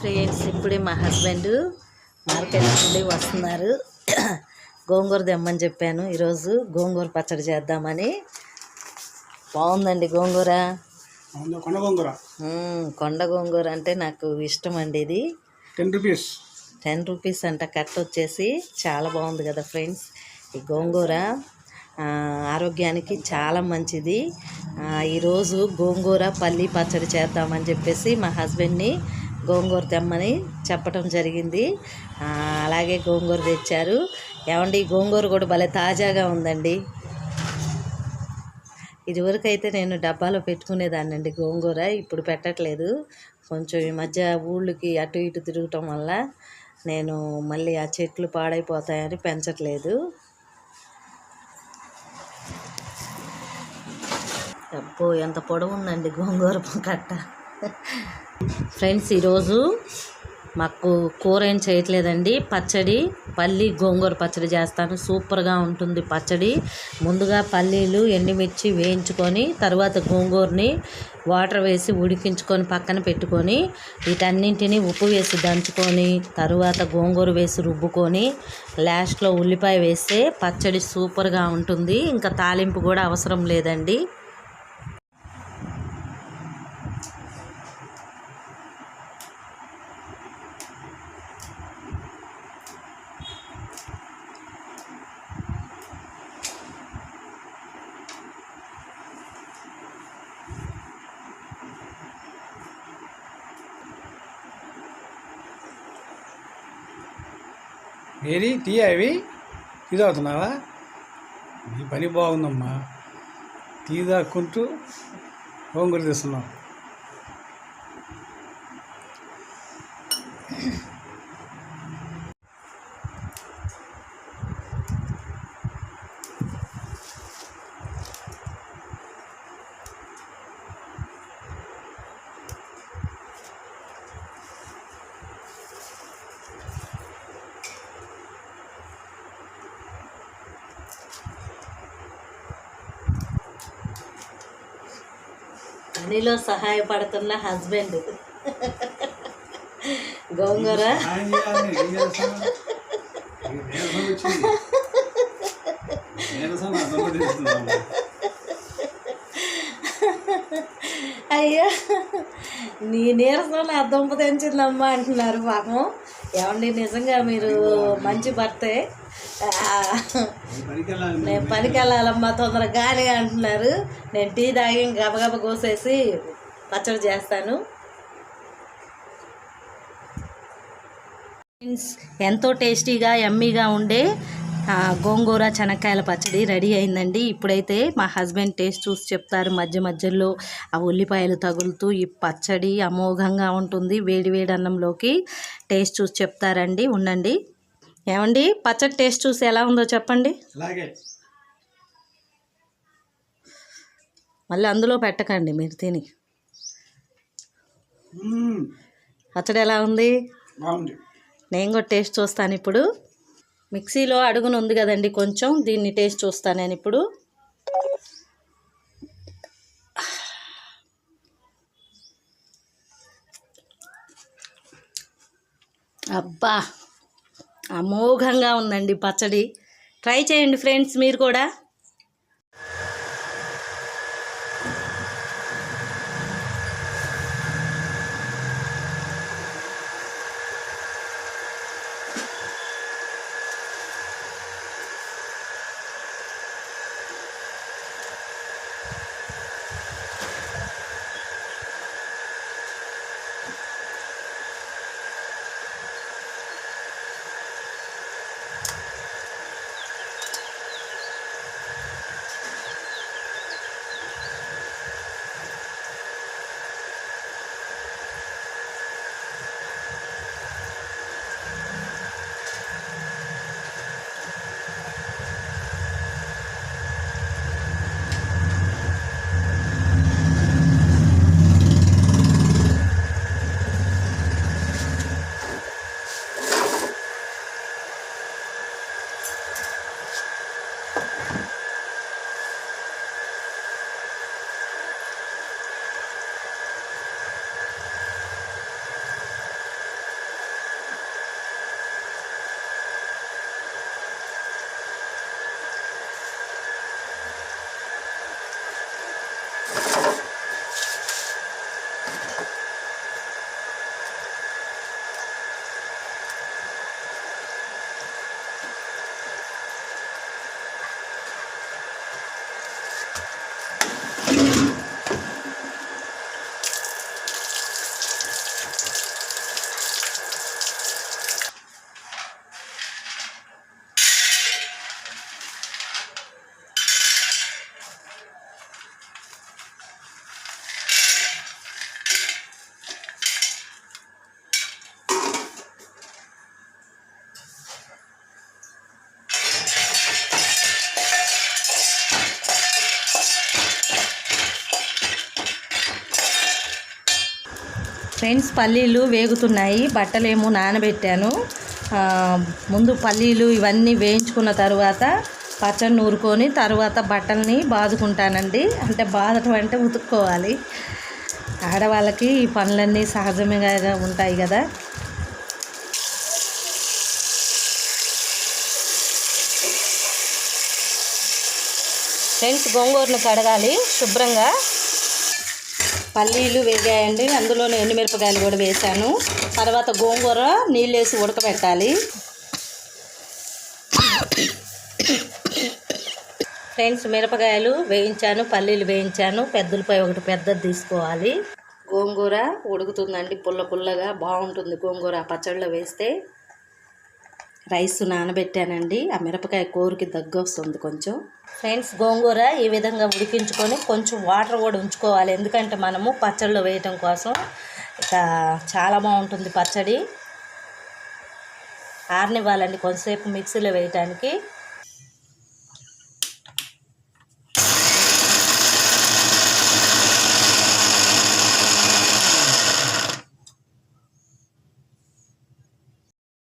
Friends, ఇప్పుడే మా husband market నుండి వస్తున్నారు. గోంగూర తెమ్మని చెప్పాను. ఈరోజు గోంగూర పచ్చడి చేద్దామని. బాగుందండి గోంగూర. కొండ గోంగూర అంటే నాకు ఇష్టం అండి. ఇది 10 రూపీస్ అంట కట్ వచ్చేసి. చాలా బాగుంది కదా ఫ్రెండ్స్. ఈ గోంగూర ఆరోగ్యానికి చాలా మంచిది. ఈరోజు గోంగూర పల్లి పచ్చడి చేద్దామని చెప్పేసి మా హస్బెండ్ని గోంగూర తెమ్మని చెప్పడం జరిగింది. అలాగే గోంగూర తెచ్చారు. ఏమండి, గోంగూర కూడా భలే తాజాగా ఉందండి. ఇదివరకు అయితే నేను డబ్బాలో పెట్టుకునేదాన్ని అండి గోంగూర. ఇప్పుడు పెట్టట్లేదు. కొంచెం ఈ మధ్య ఊళ్ళకి అటు ఇటు తిరగటం వల్ల నేను మళ్ళీ ఆ చెట్లు పాడైపోతాయని పెంచట్లేదు. అబ్బో, ఎంత పొడవు ఉందండి గోంగూర కట్ట. ఫ్రెండ్స్, ఈరోజు మాకు కూర ఏం చేయట్లేదండి. పచ్చడి, పల్లి గోంగూర పచ్చడి చేస్తాను. సూపర్గా ఉంటుంది పచ్చడి. ముందుగా పల్లీలు ఎండుమిర్చి వేయించుకొని తర్వాత గోంగూరని వాటర్ వేసి ఉడికించుకొని పక్కన పెట్టుకొని వీటన్నింటినీ ఉప్పు వేసి దంచుకొని తరువాత గోంగూర వేసి రుబ్బుకొని లాస్ట్లో ఉల్లిపాయ వేస్తే పచ్చడి సూపర్గా ఉంటుంది. ఇంకా తాలింపు కూడా అవసరం లేదండి. ఏది టీ అవి టీ తాగుతున్నావా? నీ పని బాగుందమ్మా. టీ తాక్కుంటూ గోంగూర తీస్తున్నావు. పనిలో సహాయపడుతున్న హస్బెండ్. గోంగూర అయ్యా, నీ నీరసంలో ఆ దుంప తెంచిందమ్మా అంటున్నారు పాపం. ఏమండి, నిజంగా మీరు మంచి భర్తే. నేను పనికి వెళ్ళాలమ్మా తొందరగానే అంటున్నారు. నేను టీ తాగి గబగబ కోసేసి పచ్చడి చేస్తాను. ఎంతో టేస్టీగా యమ్మీగా ఉండే గోంగూర చెనక్కాయల పచ్చడి రెడీ అయిందండి. ఇప్పుడైతే మా హస్బెండ్ టేస్ట్ చూసి చెప్తారు. మధ్య మధ్యలో ఆ ఉల్లిపాయలు తగులుతూ ఈ పచ్చడి అమోఘంగా ఉంటుంది. వేడి వేడి అన్నంలోకి టేస్ట్ చూసి చెప్తారండి. ఉండండి. ఏమండి, పచ్చడి టేస్ట్ చూసి ఎలా ఉందో చెప్పండి. మళ్ళీ అందులో పెట్టకండి మీరు తిని. పచ్చడి ఎలా ఉంది? నేను కూడా టేస్ట్ చూస్తాను ఇప్పుడు. మిక్సీలో అడుగున ఉంది కదండి, కొంచెం దీన్ని టేస్ట్ చూస్తాను నేను ఇప్పుడు. అబ్బా, అమోఘంగా ఉందండి పచ్చడి. ట్రై చేయండి ఫ్రెండ్స్ మీరు కూడా. ఫ్రెండ్స్, పల్లీలు వేగుతున్నాయి. బట్టలేమో నానబెట్టాను. ముందు పల్లీలు ఇవన్నీ వేయించుకున్న తర్వాత పచ్చడి నూరుకొని తర్వాత బట్టల్ని బాదుకుంటానండి. అంటే బాదటం అంటే ఉతుక్కోవాలి. ఆడవాళ్ళకి ఈ పనులన్నీ సహజంగా ఉంటాయి కదా. ఫ్రెండ్స్, గోంగూరను కడగాలి శుభ్రంగా. పల్లీలు వేగాయండి, అందులోనే ఎండుమిరపకాయలు కూడా వేసాను. తర్వాత గోంగూర నీళ్ళు వేసి ఉడకబెట్టాలి. ఫ్రెండ్స్, మిరపకాయలు వేయించాను, పల్లీలు వేయించాను. పెద్దలపై ఒకటి పెద్దది తీసుకోవాలి. గోంగూర ఉడుకుతుందండి, పుల్ల పుల్లగా బాగుంటుంది గోంగూర పచ్చడిలో వేస్తే. రైస్ నానబెట్టానండి, ఆ మిరపకాయ కూరకి దగ్గు వస్తుంది కొంచెం. ఫ్రెండ్స్, గోంగూర ఈ విధంగా ఉడికించుకొని కొంచెం వాటర్ కూడా ఉంచుకోవాలి. ఎందుకంటే మనము పచ్చడిలో వేయటం కోసం. ఇక చాలా బాగుంటుంది పచ్చడి. ఆరనివ్వాలండి కొంతసేపు మిక్సీలో వేయటానికి.